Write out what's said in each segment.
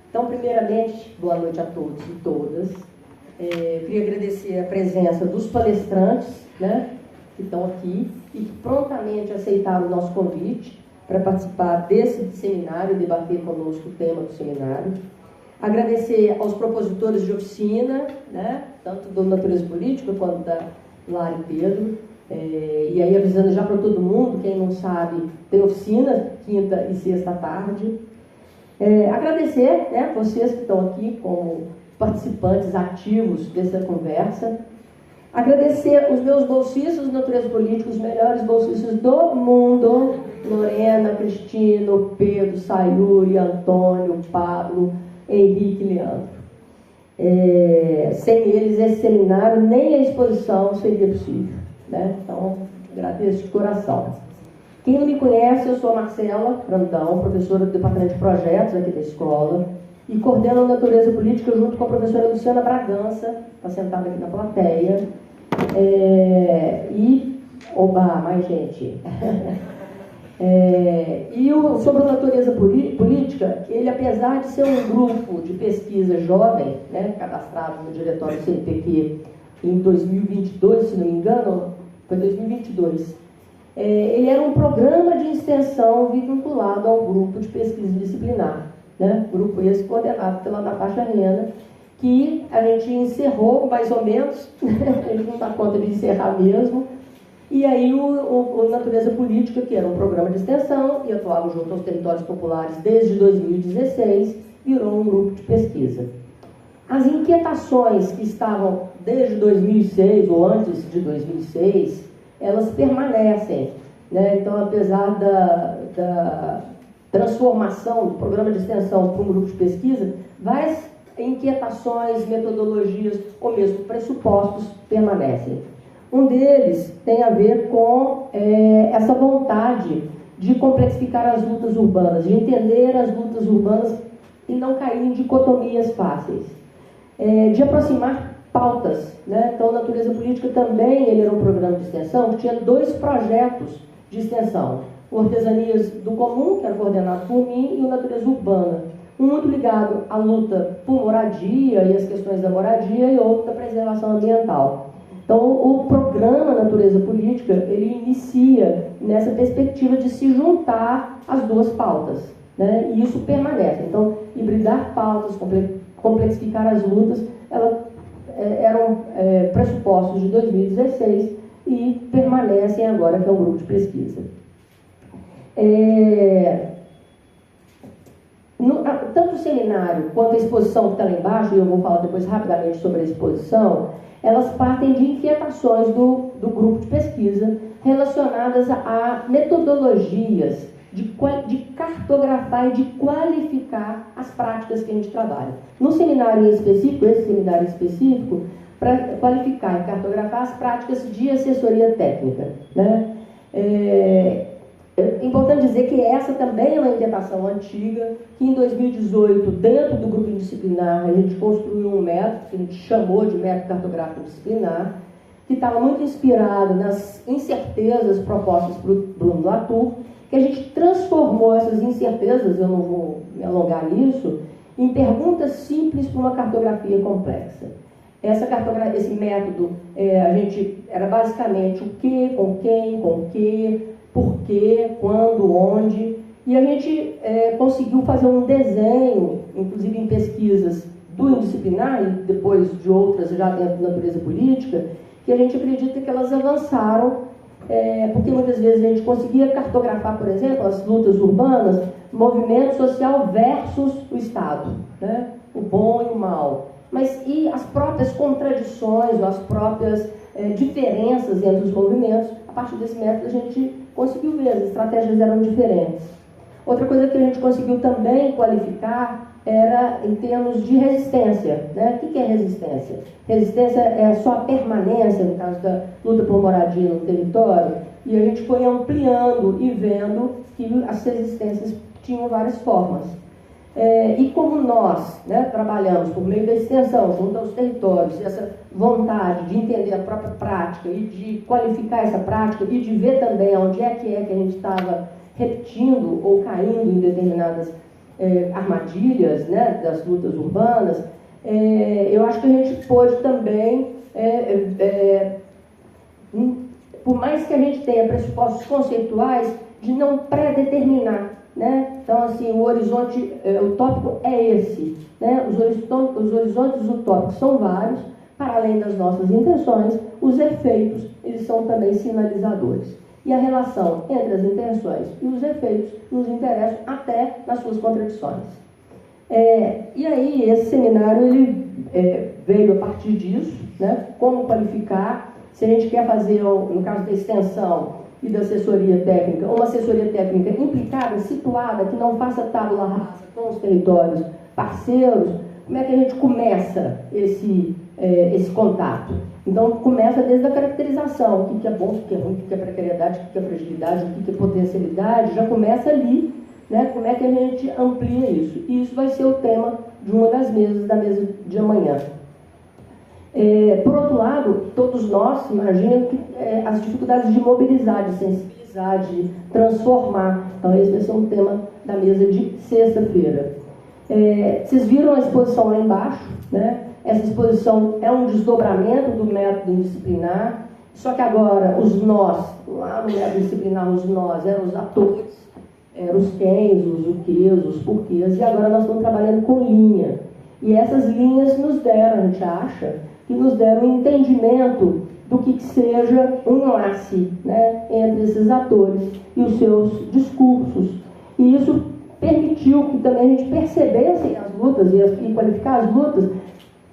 Então, primeiramente, boa noite a todos e todas. Queria agradecer a presença dos palestrantes, né, que estão aqui e que prontamente aceitaram o nosso convite para participar desse seminário e debater conosco o tema do seminário. Agradecer aos propositores de oficina, né, tanto do Natureza Política quanto da Lara e Pedro. E aí, avisando já para todo mundo, quem não sabe, tem oficina quinta e sexta à tarde. Agradecer, né, vocês que estão aqui como participantes ativos dessa conversa. Agradecer os meus bolsistas de Natureza Política, os melhores bolsistas do mundo: Lorena, Cristino, Pedro, Sayuri, Antônio, Pablo, Henrique e Leandro. Sem eles, esse seminário, nem a exposição seria possível, né? Então, agradeço de coração. Quem não me conhece, eu sou a Marcela Brandão, professora do Departamento de Projetos aqui da escola, e coordeno a Natureza Política junto com a professora Luciana Bragança, está sentada aqui na plateia. Mais gente. Sobre a Natureza Política, ele, apesar de ser um grupo de pesquisa jovem, né, cadastrado no diretório CNPq em 2022, se não me engano, foi 2022, ele era um programa de extensão vinculado ao grupo de pesquisa disciplinar, né? Grupo esse coordenado pela Natasha Rena, que a gente encerrou mais ou menos, a gente não dá conta de encerrar mesmo. E aí o Natureza Política, que era um programa de extensão e atuava junto aos territórios populares desde 2016, virou um grupo de pesquisa. As inquietações que estavam desde 2006 ou antes de 2006, elas permanecem, né? Então, apesar da transformação do programa de extensão para um grupo de pesquisa, várias inquietações, metodologias ou mesmo pressupostos permanecem. Um deles tem a ver com essa vontade de complexificar as lutas urbanas, de entender as lutas urbanas e não cair em dicotomias fáceis, de aproximar pautas, né? Então, Natureza Política também ele era um programa de extensão que tinha 2 projetos de extensão: o Artesanias do Comum, que era coordenado por mim, e o Natureza Urbana, um muito ligado à luta por moradia e as questões da moradia, e outro da preservação ambiental. Então, o programa Natureza Política, ele inicia nessa perspectiva de se juntar as 2 pautas, né? E isso permanece. Então, hibridar pautas, complexificar as lutas, eram pressupostos de 2016 e permanecem agora, que é o grupo de pesquisa. Tanto o seminário quanto a exposição que está lá embaixo, e eu vou falar depois rapidamente sobre a exposição, elas partem de inquietações do grupo de pesquisa relacionadas a metodologias de cartografar e de qualificar as práticas que a gente trabalha. No seminário específico, esse seminário específico, para qualificar e cartografar as práticas de assessoria técnica, né? É importante dizer que essa também é uma inquietação antiga, que em 2018, dentro do grupo disciplinar, a gente construiu um método que a gente chamou de método cartográfico disciplinar, que estava muito inspirado nas incertezas propostas por Bruno Latour, que a gente transformou essas incertezas, eu não vou me alongar nisso, em perguntas simples para uma cartografia complexa. Esse método, a gente era basicamente o que, com quem, com o que, por quê, quando, onde, e a gente conseguiu fazer um desenho, inclusive em pesquisas do indisciplinar e depois de outras já dentro da Natureza Política, que a gente acredita que elas avançaram, porque muitas vezes a gente conseguia cartografar, por exemplo, as lutas urbanas, movimento social versus o Estado, né? O bom e o mal. Mas e as próprias contradições, ou as próprias diferenças entre os movimentos, a partir desse método a gente conseguiu ver, as estratégias eram diferentes. Outra coisa que a gente conseguiu também qualificar era em termos de resistência, né? O que é resistência? Resistência é só a permanência, no caso da luta por moradia no território, e a gente foi ampliando e vendo que as resistências tinham várias formas. E como nós, né, trabalhamos por meio da extensão junto aos territórios, essa vontade de entender a própria prática e de qualificar essa prática e de ver também onde é que a gente estava repetindo ou caindo em determinadas armadilhas, né, das lutas urbanas, eu acho que a gente pode também, por mais que a gente tenha pressupostos conceituais, de não pré-determinar, né? Então, assim, o horizonte utópico é esse, né? Os horizontes utópicos são vários, para além das nossas intenções, os efeitos, eles são também sinalizadores. E a relação entre as intenções e os efeitos nos interessam até nas suas contradições. E aí, esse seminário, ele veio a partir disso, né? Como qualificar, se a gente quer fazer, no caso da extensão e da assessoria técnica, uma assessoria técnica implicada, situada, que não faça tábula rasa com os territórios parceiros, como é que a gente começa esse contato? Então, começa desde a caracterização, o que é bom, o que é ruim, o que é precariedade, o que é fragilidade, o que é potencialidade, já começa ali, né? Como é que a gente amplia isso? E isso vai ser o tema de uma das mesas, da mesa de amanhã. Por outro lado, todos nós imaginam que as dificuldades de mobilizar, de sensibilizar, de transformar. Então, esse vai ser um tema da mesa de sexta-feira. Vocês viram a exposição lá embaixo, né? Essa exposição é um desdobramento do método disciplinar, só que agora os nós, lá no método disciplinar, os nós eram os atores, eram os quens, os o quês, os porquês, e agora nós estamos trabalhando com linha. E essas linhas nos deram, a gente acha, que nos deram um entendimento do que seja um enlace, né, entre esses atores e os seus discursos. E isso permitiu que também a gente percebesse as lutas e qualificar as lutas,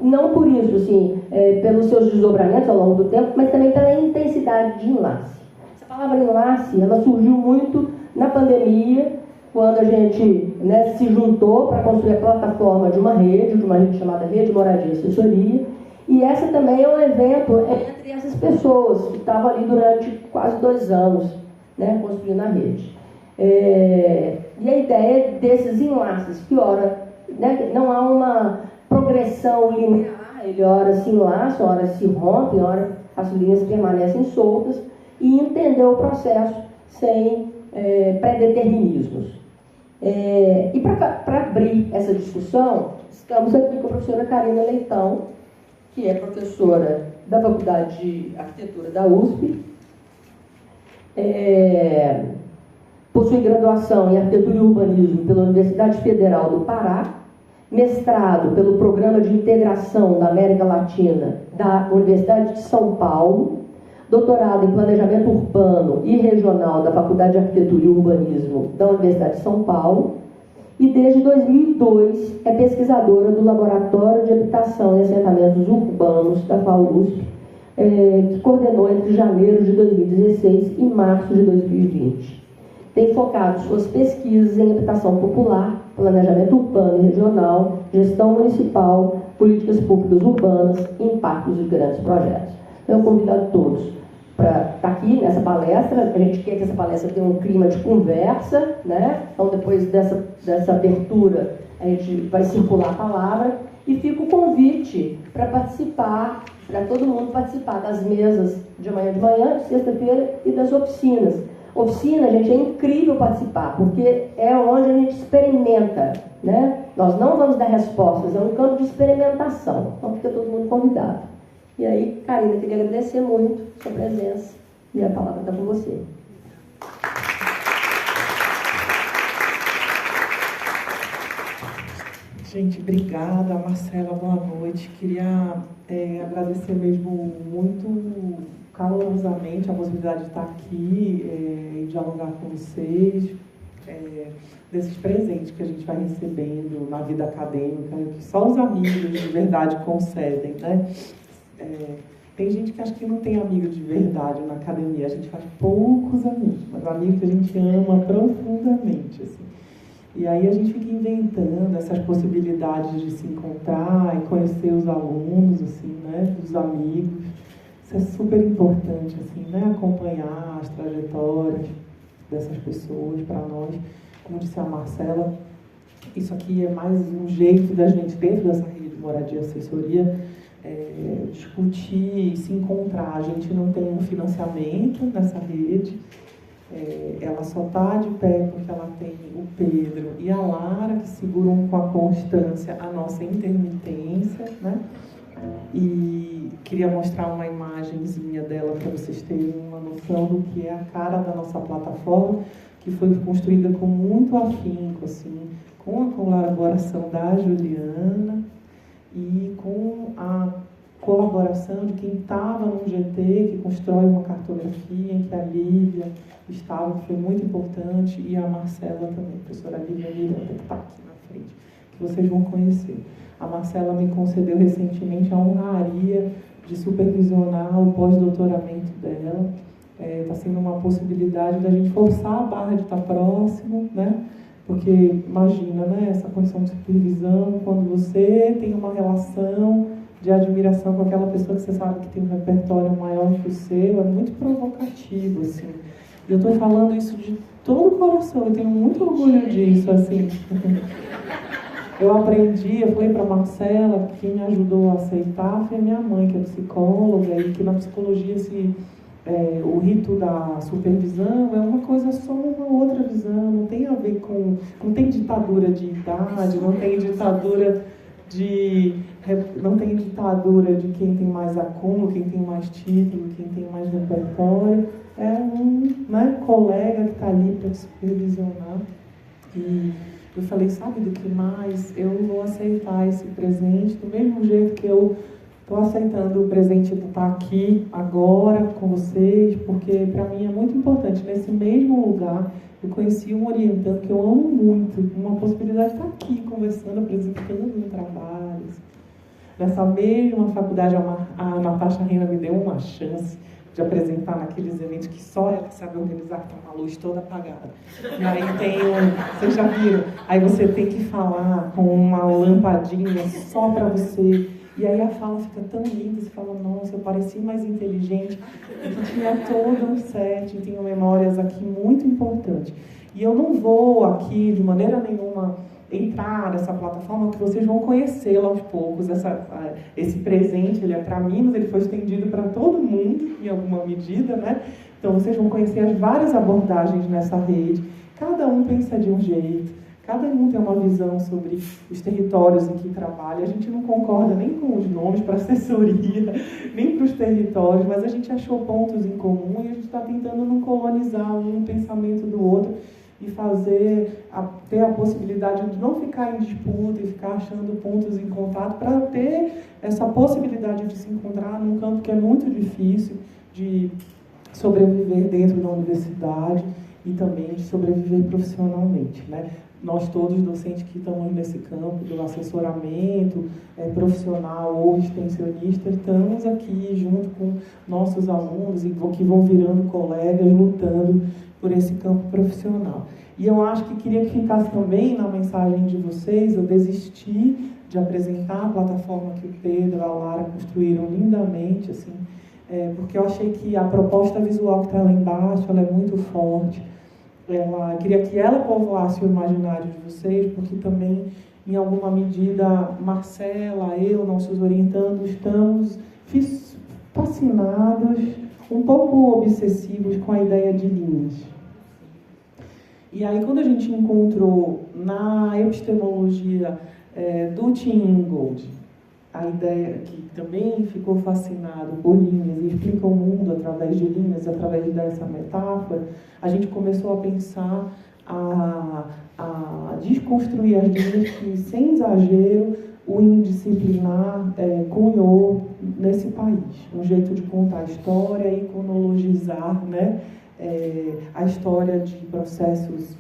não por isso, assim, pelos seus desdobramentos ao longo do tempo, mas também pela intensidade de enlace. Essa palavra enlace, ela surgiu muito na pandemia, quando a gente, né, se juntou para construir a plataforma de uma rede chamada Rede Moradia Assessoria, e essa também é um evento entre essas pessoas que estavam ali durante quase 2 anos, né, construindo a rede. E a ideia desses enlaces, que ora, né, não há uma progressão linear, ele ora se enlaça, ora se rompe, ora as linhas permanecem soltas, e entender o processo sem pré-determinismos. E para abrir essa discussão, estamos aqui com a professora Karina Leitão, que é professora da Faculdade de Arquitetura da USP, possui graduação em Arquitetura e Urbanismo pela Universidade Federal do Pará, mestrado pelo Programa de Integração da América Latina da Universidade de São Paulo, doutorado em Planejamento Urbano e Regional da Faculdade de Arquitetura e Urbanismo da Universidade de São Paulo, e desde 2002 é pesquisadora do Laboratório de Habitação e Assentamentos Urbanos da FAUSP, que coordenou entre janeiro de 2016 e março de 2020. Tem focado suas pesquisas em habitação popular, planejamento urbano e regional, gestão municipal, políticas públicas urbanas e impactos de grandes projetos. Então, eu convido a todos para estar aqui nessa palestra. A gente quer que essa palestra tenha um clima de conversa, né? Então, depois dessa abertura, a gente vai circular a palavra, e fica o convite para participar, para todo mundo participar das mesas de amanhã de manhã, de sexta-feira, e das oficinas. Oficina, gente, é incrível participar, porque é onde a gente experimenta, né? Nós não vamos dar respostas, é um campo de experimentação. Então, fica todo mundo convidado. E aí, Karina, queria agradecer muito a sua presença, e a palavra está com você. Gente, obrigada. Marcela, boa noite. Queria agradecer mesmo muito calorosamente a possibilidade de estar aqui e dialogar com vocês, desses presentes que a gente vai recebendo na vida acadêmica, que só os amigos de verdade concedem, né? Tem gente que acha que não tem amigo de verdade na academia, a gente faz poucos amigos, mas amigos que a gente ama profundamente, assim. E aí a gente fica inventando essas possibilidades de se encontrar e conhecer os alunos, assim, né, os amigos. Isso é super importante, assim, né, acompanhar as trajetórias dessas pessoas para nós. Como disse a Marcela, isso aqui é mais um jeito da gente, dentro dessa rede de moradia assessoria, discutir e se encontrar. A gente não tem um financiamento nessa rede, Ela só está de pé porque ela tem o Pedro e a Lara, que seguram com a constância a nossa intermitência, né? E queria mostrar uma imagenzinha dela para vocês terem uma noção do que é a cara da nossa plataforma, que foi construída com muito afinco, assim, com a colaboração da Juliana e com a colaboração de quem estava no GT, que constrói uma cartografia, em que a Lívia estava, que foi muito importante, e a Marcela também, a professora Lívia Miranda, que está aqui na frente, que vocês vão conhecer. A Marcela me concedeu recentemente a honraria de supervisionar o pós-doutoramento dela. Está sendo uma possibilidade da gente forçar a barra de estar próximo, né? Porque, imagina, né, essa condição de supervisão, quando você tem uma relação de admiração com aquela pessoa que você sabe que tem um repertório maior que o seu, é muito provocativo, assim. Eu estou falando isso de todo o coração, eu tenho muito orgulho disso, assim. Eu aprendi, eu falei para a Marcela, que quem me ajudou a aceitar foi a minha mãe, que é psicóloga, e que na psicologia o rito da supervisão é uma coisa só, uma outra visão, não tem a ver com... Não tem ditadura de idade, não tem ditadura de quem tem mais acúmulo, quem tem mais título, quem tem mais repertório. É um, né, colega que está ali para te supervisionar. E eu falei, sabe do que mais? Eu vou aceitar esse presente do mesmo jeito que eu estou aceitando o presente de estar aqui agora com vocês, porque para mim é muito importante. Nesse mesmo lugar, eu conheci um orientando que eu amo muito, uma possibilidade de estar aqui conversando, apresentando um trabalho. Nessa mesma faculdade, a Natasha Reina me deu uma chance de apresentar naqueles eventos que só ela sabe organizar, com uma luz toda apagada. E aí vocês já viram? Aí você tem que falar com uma lampadinha só para você. E aí a fala fica tão linda, você fala, nossa, eu pareci mais inteligente. E tinha todo um set, tenho memórias aqui muito importantes. E eu não vou aqui, de maneira nenhuma, entrar nessa plataforma, que vocês vão conhecê-la aos poucos. Esse presente, ele é para mim, mas ele foi estendido para todo mundo, em alguma medida, né? Então, vocês vão conhecer as várias abordagens nessa rede. Cada um pensa de um jeito, cada um tem uma visão sobre os territórios em que trabalha. A gente não concorda nem com os nomes para assessoria, nem para os territórios, mas a gente achou pontos em comum e a gente está tentando não colonizar um pensamento do outro e ter a possibilidade de não ficar em disputa e ficar achando pontos em contato, para ter essa possibilidade de se encontrar num campo que é muito difícil de sobreviver dentro da universidade e também de sobreviver profissionalmente, né? Nós todos, docentes que estamos nesse campo do assessoramento profissional ou extensionista, estamos aqui junto com nossos alunos e que vão virando colegas, lutando por esse campo profissional. E eu acho que queria que ficasse também na mensagem de vocês, eu desisti de apresentar a plataforma que o Pedro e a Lara construíram lindamente, assim, porque eu achei que a proposta visual que está lá embaixo, ela é muito forte. Eu queria que ela povoasse o imaginário de vocês, porque também, em alguma medida, Marcela, eu, nossos orientandos, estamos fascinados, um pouco obsessivos com a ideia de linhas. E aí, quando a gente encontrou na epistemologia do Tim Ingold a ideia que também ficou fascinado por linhas e explica o mundo através de linhas, através dessa metáfora, a gente começou a pensar, a desconstruir as linhas que, sem exagero, o indisciplinar cunhou nesse país. Um jeito de contar a história e cronologizar, né, a história de processos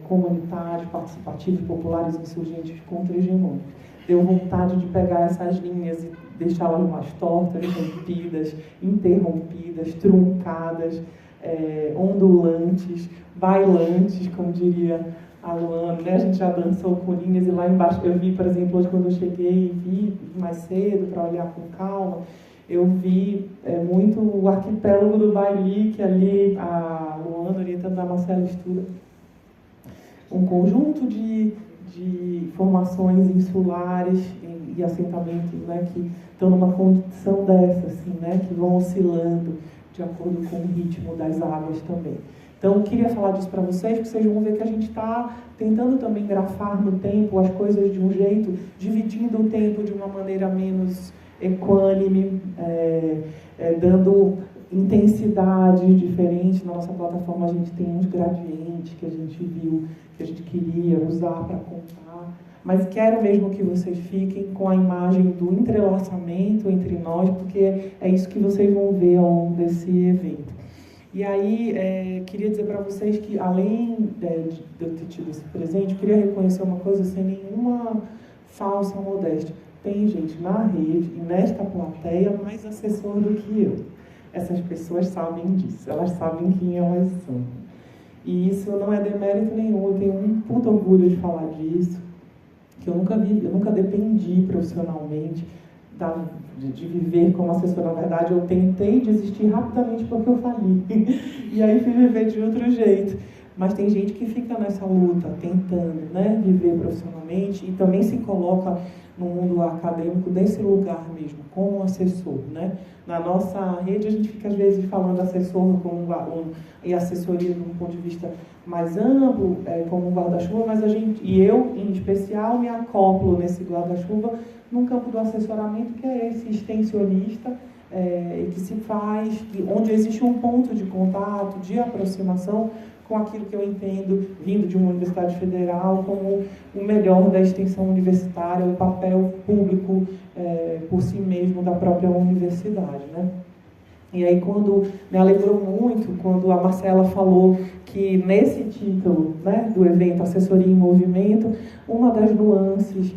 comunitários, participativos, populares, insurgentes, contra-hegemônicos. Deu vontade de pegar essas linhas e deixá-las mais tortas, rompidas, interrompidas, truncadas, ondulantes, bailantes, como diria a Luana, né? A gente já dançou com linhas e lá embaixo eu vi, por exemplo, hoje quando eu cheguei e vi mais cedo para olhar com calma, eu vi muito o arquipélago do Baili, que ali a Luana, orientando a Marcela, estuda um conjunto de formações insulares e assentamentos, né, que estão numa condição dessa, assim, né, que vão oscilando de acordo com o ritmo das águas também. Então, eu queria falar disso para vocês, porque vocês vão ver que a gente está tentando também grafar no tempo as coisas de um jeito, dividindo o tempo de uma maneira menos equânime, dando intensidades diferentes. Na nossa plataforma a gente tem uns gradientes que a gente viu, que a gente queria usar para contar. Mas quero mesmo que vocês fiquem com a imagem do entrelaçamento entre nós, porque é isso que vocês vão ver ao longo desse evento. E aí, queria dizer para vocês que, além de eu ter tido esse presente, eu queria reconhecer uma coisa sem nenhuma falsa modéstia. Tem gente na rede e nesta plateia mais assessor do que eu. Essas pessoas sabem disso, elas sabem quem elas são. E isso não é demérito nenhum, eu tenho um puto orgulho de falar disso, que eu nunca dependi profissionalmente de viver como assessora. Na verdade, eu tentei desistir rapidamente porque eu fali. E aí fui viver de outro jeito. Mas tem gente que fica nessa luta, tentando, né, viver profissionalmente e também se coloca no mundo acadêmico desse lugar mesmo, como assessor, né? Na nossa rede, a gente fica, às vezes, falando assessor e assessoria de um ponto de vista mais amplo, como um guarda-chuva, mas eu, em especial, me acoplo nesse guarda-chuva num campo do assessoramento, que é esse extensionista, que se faz, onde existe um ponto de contato, de aproximação com aquilo que eu entendo, vindo de uma universidade federal, como o melhor da extensão universitária, o papel público por si mesmo da própria universidade, né? E aí, me alegrou muito quando a Marcela falou que nesse título, né, do evento Assessoria em Movimento, uma das nuances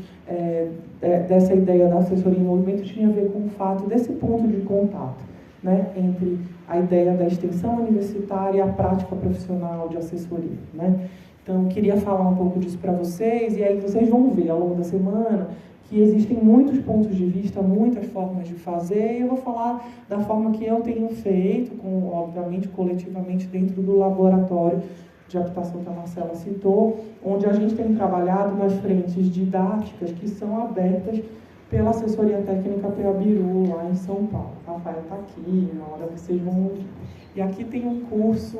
dessa ideia da assessoria em movimento tinha a ver com o fato desse ponto de contato, né, entre a ideia da extensão universitária e a prática profissional de assessoria, né? Então, eu queria falar um pouco disso para vocês, e aí vocês vão ver ao longo da semana que existem muitos pontos de vista, muitas formas de fazer, e eu vou falar da forma que eu tenho feito, obviamente, coletivamente, dentro do laboratório de habitação que a Marcela citou, onde a gente tem trabalhado nas frentes didáticas que são abertas pela assessoria técnica Peabiru, lá em São Paulo. O Rafael está aqui, na hora vocês vão ouvir. E aqui tem um curso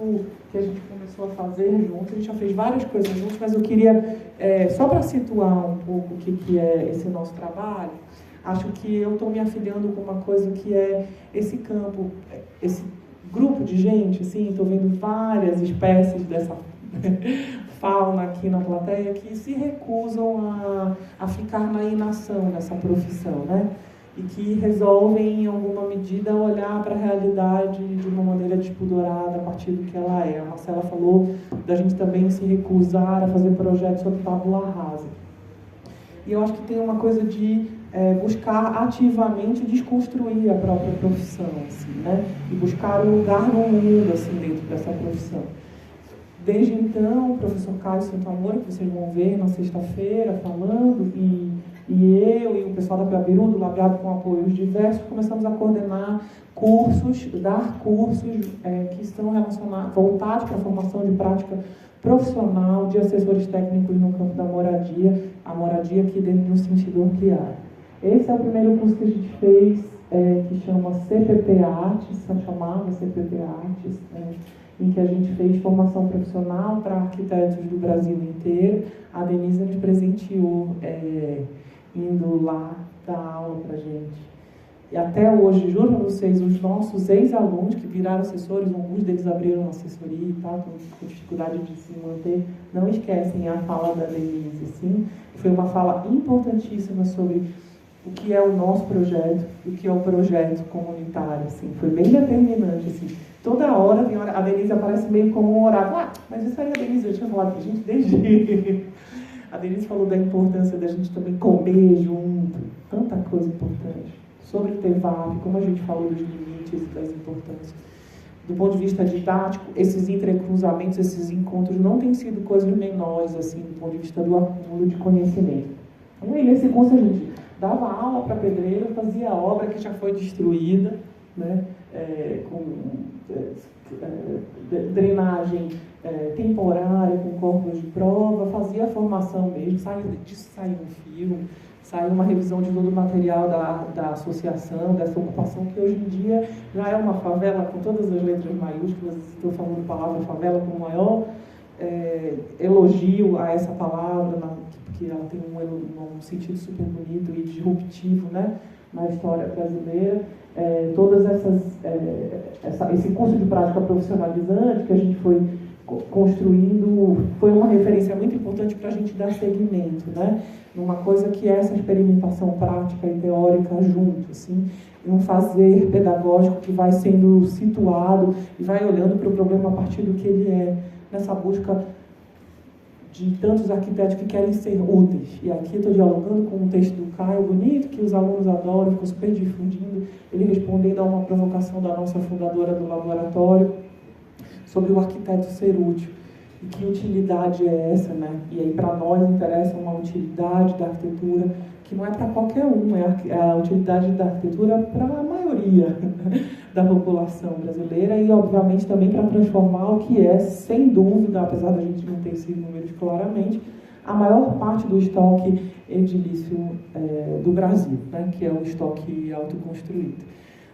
que a gente começou a fazer juntos, a gente já fez várias coisas juntos, mas eu queria, só para situar um pouco o que é esse nosso trabalho, acho que eu estou me afiliando com uma coisa que é esse campo, esse grupo de gente, assim, estou vendo várias espécies dessa fauna aqui na plateia que se recusam a ficar na inação dessa profissão, né? E que resolvem, em alguma medida, olhar para a realidade de uma maneira despudorada a partir do que ela é. A Marcela falou da gente também se recusar a fazer projetos sobre tábula rasa. E eu acho que tem uma coisa de buscar ativamente desconstruir a própria profissão, assim, né? E buscar um lugar no mundo, assim, dentro dessa profissão. Desde então, o professor Caio Santamora, que vocês vão ver na sexta-feira falando, e eu e o pessoal da Peabiru, do Labiado com apoios diversos, começamos a coordenar cursos, dar cursos que estão relacionados, voltados para a formação de prática profissional de assessores técnicos no campo da moradia, a moradia aqui dentro do sentido ampliado. Esse é o primeiro curso que a gente fez, que chama CPP Artes, chamava CPP Artes, em que a gente fez formação profissional para arquitetos do Brasil inteiro. A Denise nos presenteou indo lá dar aula para a gente. E até hoje, juro para vocês, os nossos ex-alunos que viraram assessores, alguns deles abriram uma assessoria e tal, com dificuldade de se manter, não esquecem a fala da Denise, assim. Foi uma fala importantíssima sobre o que é o nosso projeto, o que é o projeto comunitário, assim. Foi bem determinante, assim. Toda hora, a Denise aparece meio como um oráculo. Mas isso aí a Denise já tinha falado para a gente desde... A Denise falou da importância da gente também comer junto, tanta coisa importante. Sobre o TEVAP, como a gente falou dos limites e das importâncias. Do ponto de vista didático, esses entrecruzamentos, esses encontros não têm sido coisas menores, assim, do ponto de vista do acúmulo de conhecimento. E aí, nesse curso, a gente dava aula para pedreiro, fazia obra que já foi destruída, né, com drenagem temporária, com corpos de prova, fazia a formação mesmo, disso saiu um filme, saiu uma revisão de todo o material da associação, dessa ocupação, que hoje em dia já é uma favela com todas as letras maiúsculas. Estou falando a palavra favela com o maior elogio a essa palavra, porque ela tem um sentido super bonito e disruptivo, né, na história brasileira. Todas esse curso de prática profissionalizante que a gente foi construindo foi uma referência muito importante para a gente dar seguimento, né, numa coisa que é essa experimentação prática e teórica junto, assim, um fazer pedagógico que vai sendo situado e vai olhando para o problema a partir do que ele é, nessa busca de tantos arquitetos que querem ser úteis. E aqui estou dialogando com um texto do Caio bonito, que os alunos adoram, ficou super difundindo, ele respondendo a uma provocação da nossa fundadora do laboratório, sobre o arquiteto ser útil. E que utilidade é essa, né? E aí para nós interessa uma utilidade da arquitetura que não é para qualquer um, é a utilidade da arquitetura para a maioria da população brasileira e, obviamente, também para transformar o que é, sem dúvida, apesar da gente não ter esses números claramente, a maior parte do estoque edilício do Brasil, né? Que é o estoque autoconstruído.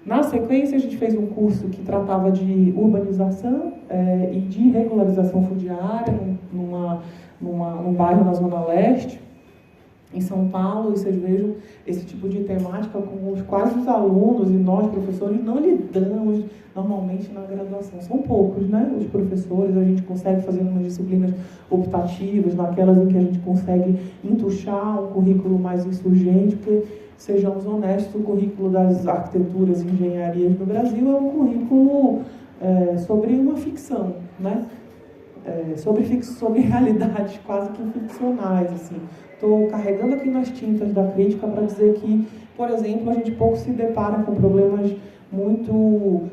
Na sequência, a gente fez um curso que tratava de urbanização e de regularização fundiária num bairro na Zona Leste, em São Paulo, e vocês vejam esse tipo de temática com os quais os alunos e nós, professores, não lidamos normalmente na graduação. São poucos, né? Os professores, a gente consegue fazer umas disciplinas optativas, naquelas em que a gente consegue entuchar um currículo mais insurgente, porque, sejamos honestos, o currículo das arquiteturas e engenharias no Brasil é um currículo sobre uma ficção, né? Sobre realidades quase que ficcionais, assim. Estou carregando aqui nas tintas da crítica para dizer que, por exemplo, a gente pouco se depara com problemas muito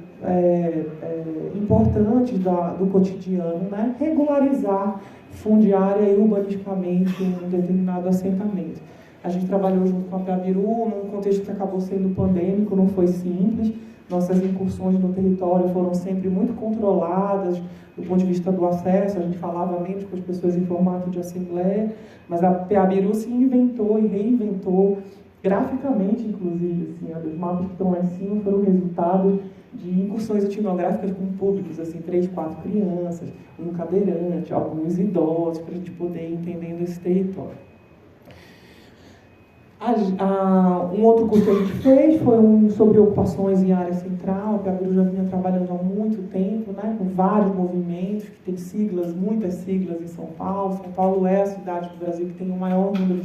importantes do cotidiano, né? Regularizar fundiária e urbanisticamente um determinado assentamento. A gente trabalhou junto com a Peabiru num contexto que acabou sendo pandêmico, não foi simples. Nossas incursões no território foram sempre muito controladas do ponto de vista do acesso. A gente falava menos com as pessoas em formato de assembleia, mas a Peabiru se inventou e reinventou graficamente, inclusive. Assim, os mapas que estão lá em cima foram resultado de incursões etnográficas com públicos, assim, 3, 4 crianças, um cadeirante, alguns idosos, para a gente poder ir entendendo esse território. Um outro curso que a gente fez foi um sobre ocupações em área central. A Peabiru já vinha trabalhando há muito tempo, né, com vários movimentos, que tem siglas, muitas siglas em São Paulo. São Paulo é a cidade do Brasil que tem o maior número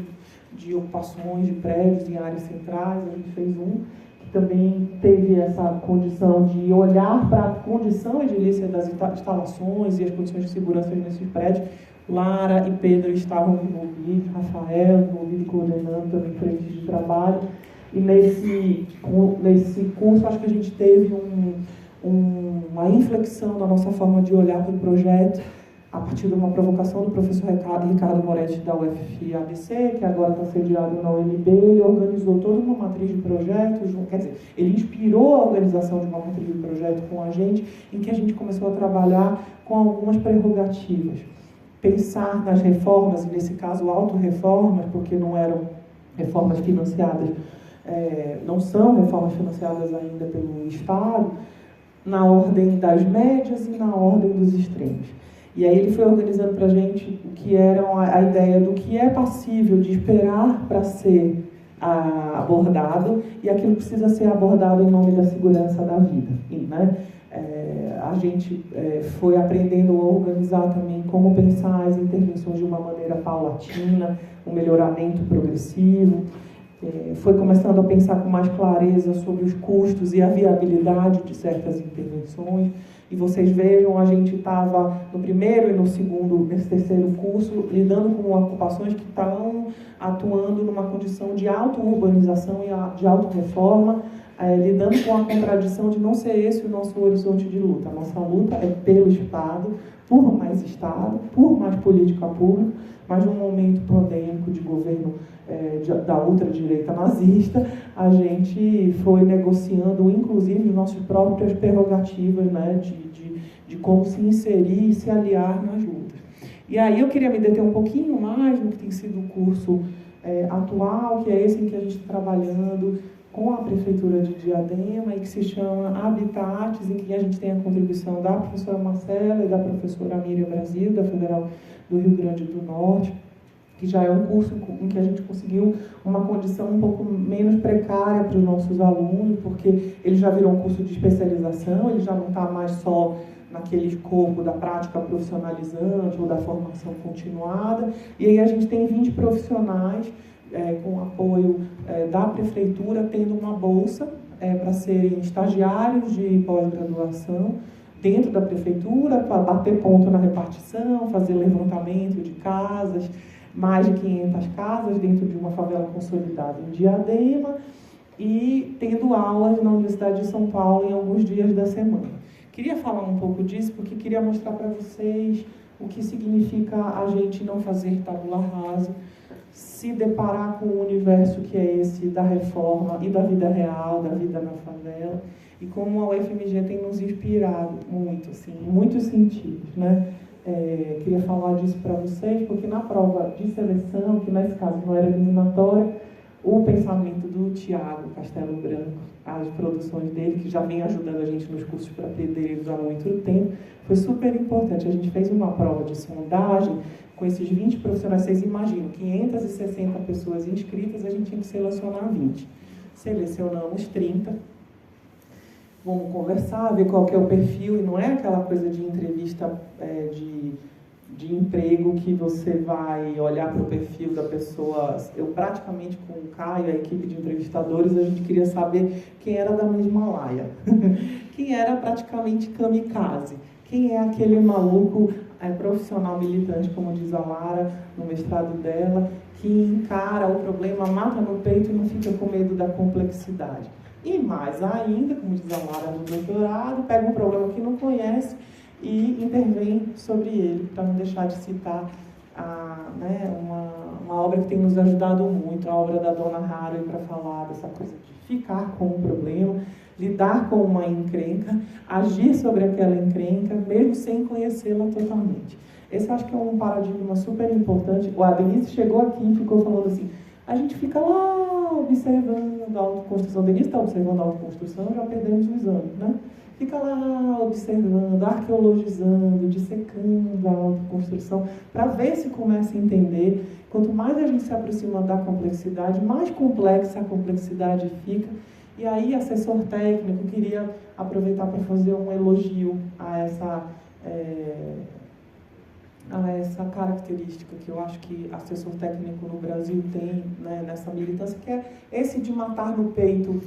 de ocupações de prédios em áreas centrais. A gente fez um que também teve essa condição de olhar para a condição edilícia das instalações e as condições de segurança nesses prédios. Lara e Pedro estavam envolvidos, Rafael envolvido, coordenando também frentes de trabalho. E nesse curso, acho que a gente teve uma inflexão na nossa forma de olhar para o projeto, a partir de uma provocação do professor Ricardo Moretti, da UFABC, que agora está sediado na UNB. Ele organizou toda uma matriz de projeto, quer dizer, ele inspirou a organização de uma matriz de projeto com a gente, em que a gente começou a trabalhar com algumas prerrogativas. Pensar nas reformas, e nesse caso autorreformas, porque não eram reformas financiadas, não são reformas financiadas ainda pelo Estado, na ordem das médias e na ordem dos extremos. E aí ele foi organizando para a gente o que era a ideia do que é passível de esperar para ser abordado e aquilo que precisa ser abordado em nome da segurança da vida, né? A gente foi aprendendo a organizar também como pensar as intervenções de uma maneira paulatina, um melhoramento progressivo. Foi começando a pensar com mais clareza sobre os custos e a viabilidade de certas intervenções. E vocês vejam, a gente estava no primeiro e no segundo, nesse terceiro curso, lidando com ocupações que estão atuando numa condição de auto-urbanização e de auto-reforma, lidando com a contradição de não ser esse o nosso horizonte de luta. A nossa luta é pelo Estado, por mais política pública, mas num momento pandêmico de governo da ultradireita nazista, a gente foi negociando, inclusive, nossas próprias prerrogativas, né, de como se inserir e se aliar nas lutas. E aí eu queria me deter um pouquinho mais no que tem sido o curso atual, que é esse em que a gente está trabalhando com a Prefeitura de Diadema e que se chama Habitats, em que a gente tem a contribuição da professora Marcela e da professora Miriam Brasil, da Federal do Rio Grande do Norte, que já é um curso em que a gente conseguiu uma condição um pouco menos precária para os nossos alunos, porque ele já virou um curso de especialização, ele já não está mais só naquele escopo da prática profissionalizante ou da formação continuada, e aí a gente tem 20 profissionais com apoio da Prefeitura, tendo uma bolsa para serem estagiários de pós-graduação dentro da Prefeitura, para bater ponto na repartição, fazer levantamento de casas, mais de 500 casas dentro de uma favela consolidada em Diadema, e tendo aulas na Universidade de São Paulo em alguns dias da semana. Queria falar um pouco disso porque queria mostrar para vocês o que significa a gente não fazer tabula rasa, se deparar com o universo que é esse da reforma e da vida real, da vida na favela, e como a UFMG tem nos inspirado muito, assim, em muitos sentidos, né? Queria falar disso para vocês, porque na prova de seleção, que nesse caso não era eliminatória, o pensamento do Tiago Castelo Branco, as produções dele, que já vem ajudando a gente nos cursos para pedreiros há muito tempo, foi super importante. A gente fez uma prova de sondagem com esses 20 profissionais. Vocês imaginam, 560 pessoas inscritas, a gente tinha que selecionar 20. Selecionamos 30. Vamos conversar, ver qual que é o perfil, e não é aquela coisa de entrevista de emprego que você vai olhar para o perfil da pessoa. Eu praticamente, com o Caio, a equipe de entrevistadores, a gente queria saber quem era da mesma laia, quem era praticamente kamikaze, quem é aquele maluco profissional militante, como diz a Lara no mestrado dela, que encara o problema, mata no peito e não fica com medo da complexidade. E mais ainda, como diz a Lara no doutorado, pega um problema que não conhece e intervém sobre ele, para não deixar de citar uma obra que tem nos ajudado muito, a obra da Donna Haraway, para falar dessa coisa de ficar com um problema, lidar com uma encrenca, agir sobre aquela encrenca, mesmo sem conhecê-la totalmente. Esse acho que é um paradigma super importante. A Denise chegou aqui e ficou falando assim, a gente fica lá observando a autoconstrução. A Denise está observando a autoconstrução, já perdemos os anos, né? Fica lá observando, arqueologizando, dissecando a autoconstrução, para ver se começa a entender. Quanto mais a gente se aproxima da complexidade, mais complexa a complexidade fica. E aí, assessor técnico, queria aproveitar para fazer um elogio a essa característica que eu acho que assessor técnico no Brasil tem, né, nessa militância, que é esse de matar no peito,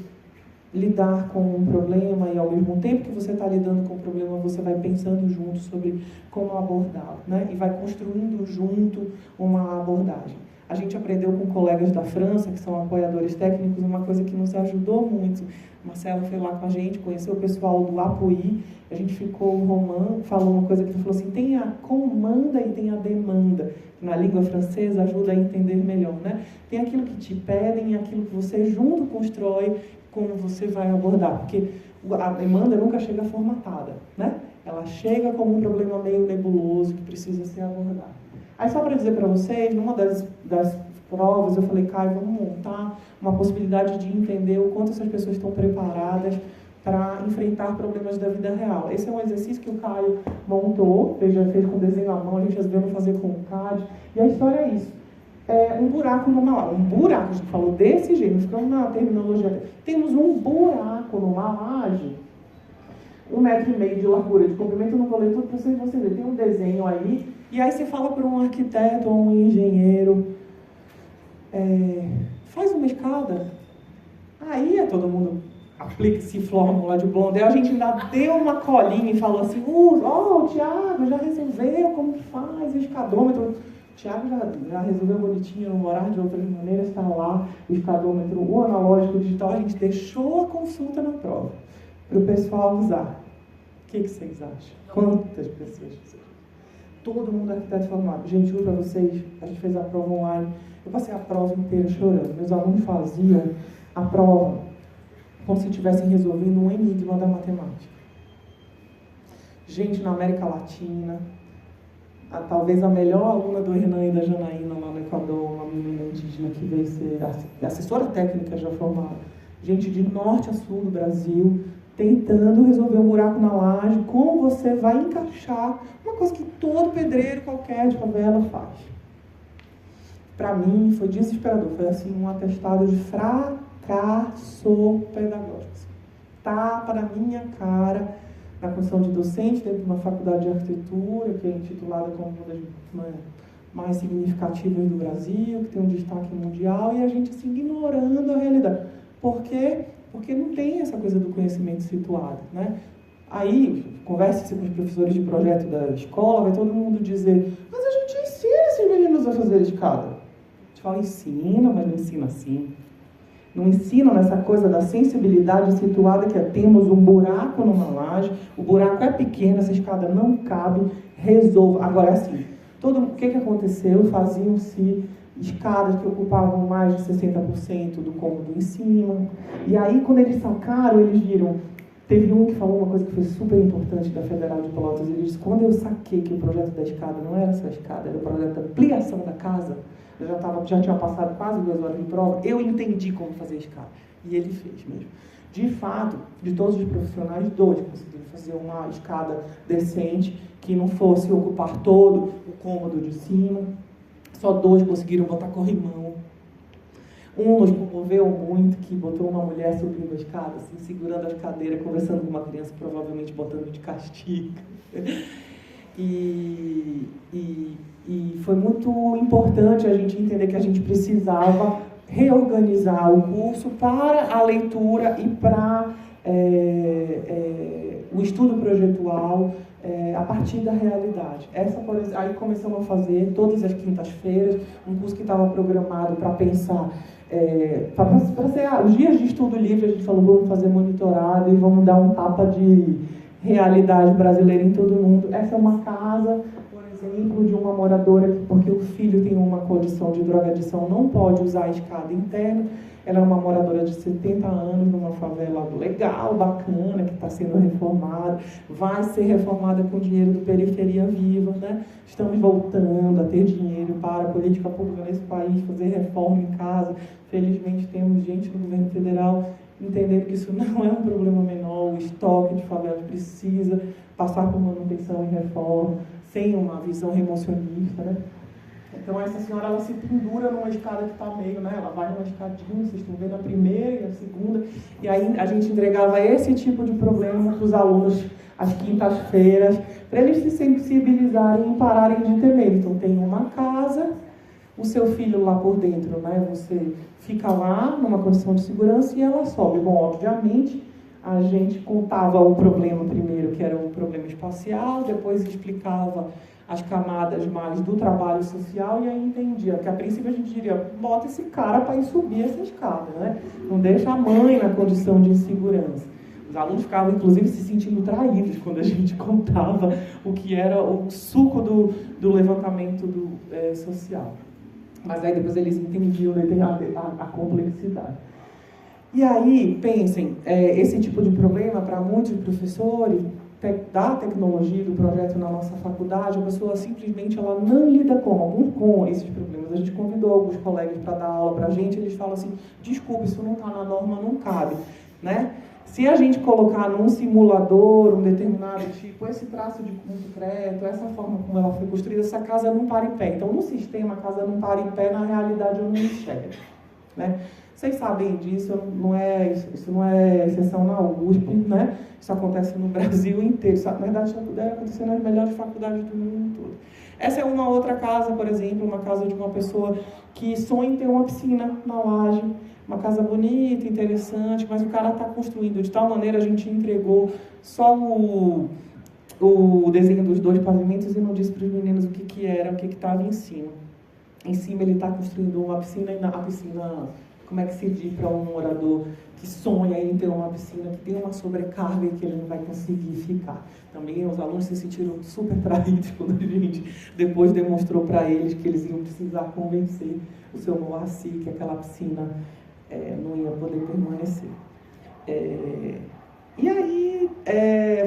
lidar com um problema, e ao mesmo tempo que você está lidando com o problema, você vai pensando junto sobre como abordá-lo, né? E vai construindo junto uma abordagem. A gente aprendeu com colegas da França, que são apoiadores técnicos, uma coisa que nos ajudou muito. Marcelo foi lá com a gente, conheceu o pessoal do APOI, a gente ficou falou uma coisa que ele falou assim, tem a comanda e tem a demanda, que na língua francesa ajuda a entender melhor, né? Tem aquilo que te pedem e aquilo que você junto constrói, como você vai abordar, porque a demanda nunca chega formatada, né? Ela chega como um problema meio nebuloso que precisa ser abordado. Aí só para dizer para vocês, numa das provas eu falei, Caio, vamos montar uma possibilidade de entender o quanto essas pessoas estão preparadas para enfrentar problemas da vida real. Esse é um exercício que o Caio montou, ele já fez com desenho à mão, a gente resolveu fazer com o CAD, e a história é isso. Um buraco numa laje. Um buraco, a gente falou desse jeito, nós ficamos na terminologia. Temos um buraco numa laje, 1,5 metro de largura, de comprimento, eu não vou ler tudo para vocês verem. Tem um desenho aí, e aí você fala para um arquiteto ou um engenheiro, faz uma escada. Aí todo mundo aplica esse fórmula de Blondel, a gente ainda deu uma colinha e falou assim, o Thiago já resolveu como que faz o escadômetro. O Thiago já resolveu bonitinho, no horário de outras maneiras, está lá o escadômetro, o analógico, o digital, a gente deixou a consulta na prova para o pessoal usar. O que vocês acham? Quantas pessoas fizeram? Todo mundo arquiteto formado. Gente, juro para vocês, a gente fez a prova online, eu passei a prova inteira chorando. Meus alunos faziam a prova como se estivessem resolvendo um enigma da matemática. Gente na América Latina, talvez a melhor aluna do Hernan e da Janaína lá no Equador, uma menina indígena que veio ser assessora técnica já formada. Gente de norte a sul do Brasil, tentando resolver um buraco na laje, como você vai encaixar uma coisa que todo pedreiro qualquer de favela faz. Para mim, foi desesperador. Foi assim, um atestado de fracasso pedagógico. Tapa na minha cara, na condição de docente dentro de uma faculdade de arquitetura, que é intitulada como uma das mais significativas do Brasil, que tem um destaque mundial, e a gente assim, ignorando a realidade. Por quê? Porque não tem essa coisa do conhecimento situado, né? Aí, converse com os professores de projeto da escola, vai todo mundo dizer, mas a gente ensina esses meninos a fazer escada. A gente fala, ensina, mas não ensina assim. Não ensina nessa coisa da sensibilidade situada, que é, temos um buraco numa laje, o buraco é pequeno, essa escada não cabe, resolva. Agora é assim, o que aconteceu? Faziam-se escadas que ocupavam mais de 60% do cômodo em cima. E aí, quando eles sacaram, eles viram... Teve um que falou uma coisa que foi super importante da Federal de Pelotas. Ele disse, quando eu saquei que o projeto da escada não era só a escada, era o projeto da ampliação da casa, eu já tinha passado quase 2 horas de prova, eu entendi como fazer a escada. E ele fez mesmo. De fato, de todos os profissionais, 2 conseguiram fazer uma escada decente, que não fosse ocupar todo o cômodo de cima. Só 2 conseguiram botar corrimão. Um nos comoveu muito, que botou uma mulher subindo a escada, assim, segurando as cadeiras, conversando com uma criança, provavelmente botando de castigo. E foi muito importante a gente entender que a gente precisava reorganizar o curso para a leitura e para o estudo projetual a partir da realidade. Aí começamos a fazer, todas as quintas-feiras, um curso que estava programado para pensar, para ser os dias de estudo livre, a gente falou, vamos fazer monitorado e vamos dar um tapa de realidade brasileira em todo mundo. Essa é uma casa, por exemplo, de uma moradora que, porque o filho tem uma condição de drogadição, não pode usar a escada interna. Ela é uma moradora de 70 anos, numa favela legal, bacana, que está sendo reformada, vai ser reformada com dinheiro do Periferia Viva, né? Estamos voltando a ter dinheiro para a política pública nesse país, fazer reforma em casa. Felizmente temos gente no governo federal entendendo que isso não é um problema menor, o estoque de favelas precisa passar por manutenção e reforma, sem uma visão remocionista, né? Então, essa senhora, ela se pendura numa escada que está meio, né? Ela vai numa escadinha, vocês estão vendo a primeira e a segunda, e aí a gente entregava esse tipo de problema para os alunos às quintas-feiras, para eles se sensibilizarem e pararem de ter medo. Então, tem uma casa, o seu filho lá por dentro, né? Você fica lá numa condição de segurança e ela sobe. Bom, obviamente, a gente contava o problema primeiro, que era um problema espacial, depois explicava as camadas mais do trabalho social e aí entendia que a princípio a gente diria, bota esse cara para ir subir essa escada, né? Não deixa a mãe na condição de insegurança. Os alunos ficavam, inclusive, se sentindo traídos quando a gente contava o que era o suco do levantamento social. Mas aí depois eles entendiam a complexidade. E aí, pensem, esse tipo de problema, para muitos professores, da tecnologia, do projeto na nossa faculdade, a pessoa simplesmente ela não lida com esses problemas. A gente convidou alguns colegas para dar aula para a gente, eles falam assim, desculpa, isso não está na norma, não cabe, né? Se a gente colocar num simulador um determinado tipo, esse traço de concreto, essa forma como ela foi construída, essa casa não para em pé. Então, no sistema, a casa não para em pé, na realidade eu não enxergo, né? Vocês sabem disso, isso não é exceção na USP, né? Isso acontece no Brasil inteiro. Na verdade, isso deve acontecer nas melhores faculdades do mundo todo. Essa é uma outra casa, por exemplo, uma casa de uma pessoa que sonha em ter uma piscina na laje, uma casa bonita, interessante, mas o cara está construindo de tal maneira, a gente entregou só o desenho dos 2 pavimentos e não disse para os meninos o que era, o que estava em cima. Em cima ele está construindo uma piscina, e a piscina... Como é que se diz para um morador que sonha em ter uma piscina, que tem uma sobrecarga e que ele não vai conseguir ficar? Também os alunos se sentiram super traídos quando a gente depois demonstrou para eles que eles iam precisar convencer o seu Moacir que aquela piscina não ia poder permanecer. E aí,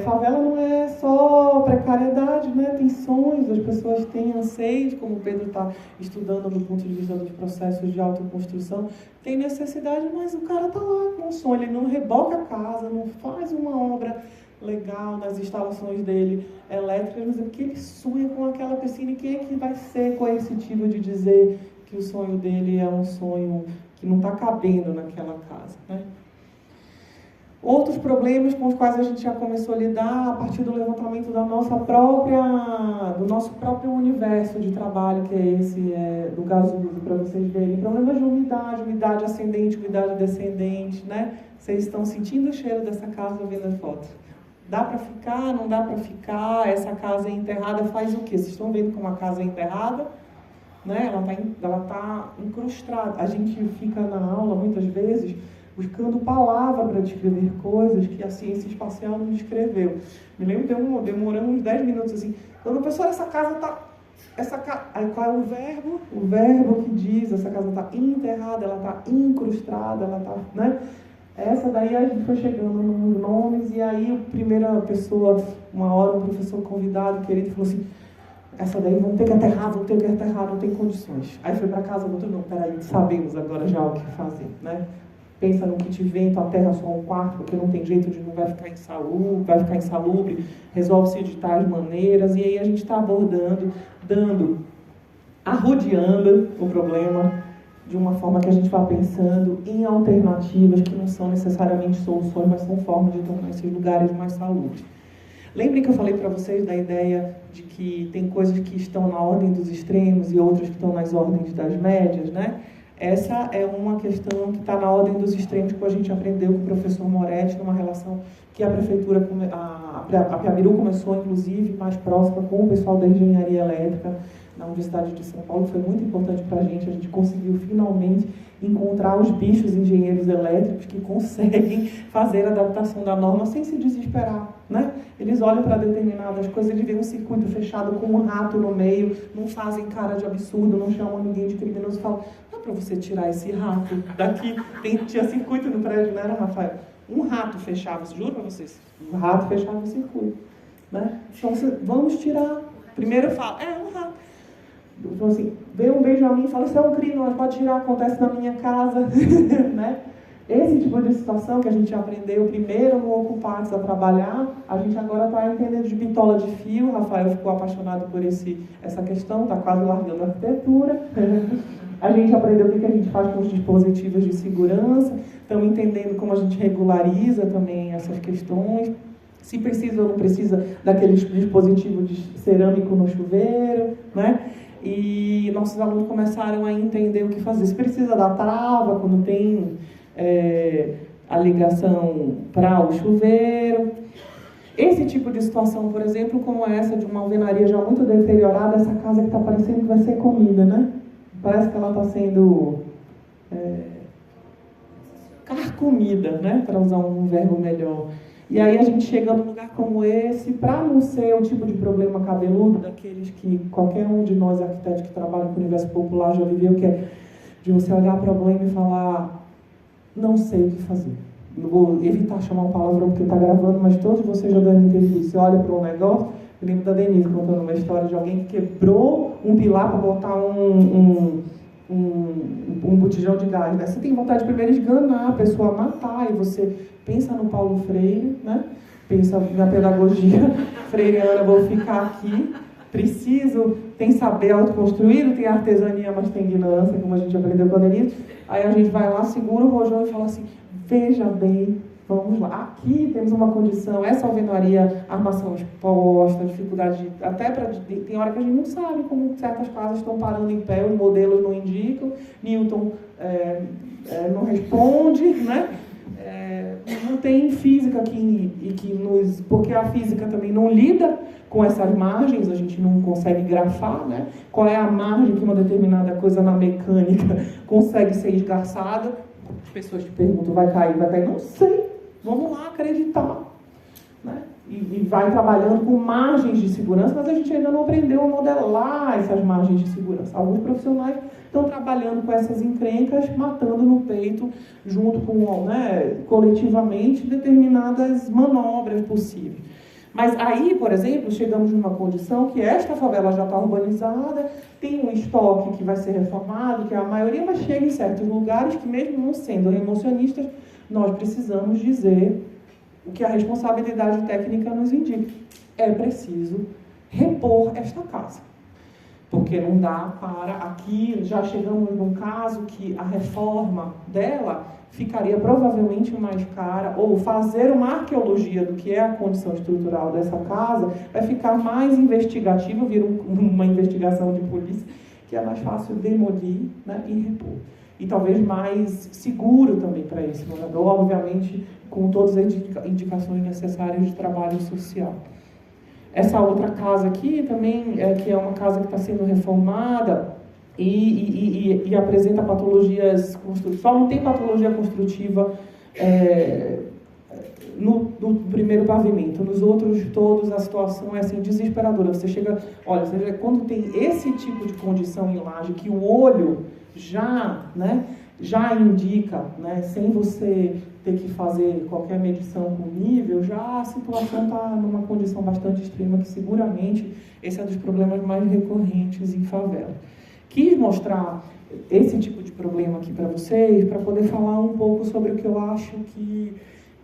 favela não é só precariedade, né? Tem sonhos, as pessoas têm anseios, como o Pedro está estudando do ponto de vista dos processos de autoconstrução, tem necessidade, mas o cara está lá com um sonho, ele não reboca a casa, não faz uma obra legal nas instalações dele elétricas, mas é porque ele sonha com aquela piscina. E quem é que vai ser coercitivo de dizer que o sonho dele é um sonho que não está cabendo naquela casa, né? Outros problemas com os quais a gente já começou a lidar a partir do levantamento do nosso próprio universo de trabalho, que é esse do Gasuso, para vocês verem. Problemas de umidade ascendente, umidade descendente, né? Vocês estão sentindo o cheiro dessa casa vendo a foto? Dá para ficar, não dá para ficar? Essa casa é enterrada, faz o quê? Vocês estão vendo como a casa é enterrada? Né? Ela tá incrustada. A gente fica na aula, muitas vezes, buscando palavra para descrever coisas que a ciência espacial não descreveu. Me lembro que demoramos uns 10 minutos assim. Quando a pessoa, essa casa está... Aí qual é o verbo? O verbo que diz, essa casa está enterrada, ela está incrustada, ela está... Né? Essa daí a gente foi chegando nos nomes, e aí a primeira pessoa, uma hora, um professor convidado, querido, falou assim: essa daí vamos ter que aterrar, não tem condições. Aí foi para casa, outro não, peraí, sabemos agora já o que fazer, né? Pensa no kit vento, aterra só um quarto, porque não tem jeito de não vai ficar insalubre, resolve-se de tais maneiras, e aí a gente está abordando, arrodeando o problema de uma forma que a gente vai pensando em alternativas que não são necessariamente soluções, mas são formas de tornar esses lugares mais salubres. Lembrem que eu falei para vocês da ideia de que tem coisas que estão na ordem dos extremos e outras que estão nas ordens das médias, né? Essa é uma questão que está na ordem dos extremos, que a gente aprendeu com o professor Moretti, numa relação que a prefeitura, a Piabiru começou, inclusive, mais próxima com o pessoal da engenharia elétrica na Universidade de São Paulo. Foi muito importante para a gente conseguiu finalmente encontrar os bichos engenheiros elétricos que conseguem fazer a adaptação da norma sem se desesperar, né? Eles olham para determinadas coisas, eles veem um circuito fechado com um rato no meio, não fazem cara de absurdo, não chamam ninguém de criminoso, falam: dá para você tirar esse rato daqui? Tinha circuito no prédio, não era, Rafael? Um rato fechava, juro para vocês, um rato fechava o circuito, né? Então, vamos tirar. Primeiro fala, um rato. Então, assim, vê um Benjamin e fala: isso é um crime, mas pode tirar, acontece na minha casa, né? Esse tipo de situação que a gente aprendeu primeiro no Ocupados a trabalhar, a gente agora está entendendo de bitola de fio. Rafael ficou apaixonado por essa questão, está quase largando a arquitetura. A gente aprendeu o que a gente faz com os dispositivos de segurança, estamos entendendo como a gente regulariza também essas questões, se precisa ou não precisa daquele dispositivo de cerâmico no chuveiro, né? E nossos alunos começaram a entender o que fazer. Se precisa da trava, quando tem a ligação para o chuveiro. Esse tipo de situação, por exemplo, como essa de uma alvenaria já muito deteriorada, essa casa que está parecendo que vai ser comida, né? Parece que ela está sendo carcomida, né? Para usar um verbo melhor. E aí a gente chega num lugar como esse, para não ser o tipo de problema cabeludo daqueles que qualquer um de nós arquitetos que trabalha com o universo popular já viveu, que é de você olhar para o problema e falar: não sei o que fazer. Eu vou evitar chamar um palavrão porque está gravando, mas todos vocês já devem ter visto. Você olha para um negócio, eu lembro da Denise contando uma história de alguém que quebrou um pilar para botar um botijão de gás, né? Você tem vontade de primeiro esganar a pessoa, matar, e você pensa no Paulo Freire, né? Pensa na pedagogia freiriana: vou ficar aqui, tem saber autoconstruído, tem artesania, mas tem ignorância, como a gente aprendeu com a Denise. Aí a gente vai lá, segura o rojão e fala assim: veja bem, vamos lá, aqui temos uma condição, essa alvenaria, armação exposta, dificuldade, tem hora que a gente não sabe como certas casas estão parando em pé, os modelos não indicam, Newton não responde, né? Não tem física porque a física também não lida com essas margens, a gente não consegue grafar, né? Qual é a margem que uma determinada coisa na mecânica consegue ser esgarçada? As pessoas te perguntam: vai cair? Não sei, vamos lá acreditar, né? e vai trabalhando com margens de segurança, mas a gente ainda não aprendeu a modelar essas margens de segurança. Alguns profissionais estão trabalhando com essas encrencas, matando no peito, junto com, né, coletivamente, determinadas manobras possíveis. Mas aí, por exemplo, chegamos numa condição que esta favela já está urbanizada, tem um estoque que vai ser reformado, que é a maioria, mas chega em certos lugares que, mesmo não sendo remocionistas, nós precisamos dizer o que a responsabilidade técnica nos indica. É preciso repor esta casa. Porque não dá para... Aqui já chegamos num caso que a reforma dela ficaria provavelmente mais cara, ou fazer uma arqueologia do que é a condição estrutural dessa casa vai ficar mais investigativa, vira uma investigação de polícia, que é mais fácil demolir, né, e repor. E talvez mais seguro também para esse morador, obviamente, com todas as indicações necessárias de trabalho social. Essa outra casa aqui também, que é uma casa que está sendo reformada e apresenta patologias construtivas. Só não tem patologia construtiva no primeiro pavimento. Nos outros todos a situação é assim, desesperadora. Você chega, olha, quando tem esse tipo de condição em laje, que o olho já indica, né, sem você ter que fazer qualquer medição com nível, já a situação está numa condição bastante extrema, que seguramente esse é um dos problemas mais recorrentes em favela. Quis mostrar esse tipo de problema aqui para vocês, para poder falar um pouco sobre o que eu acho que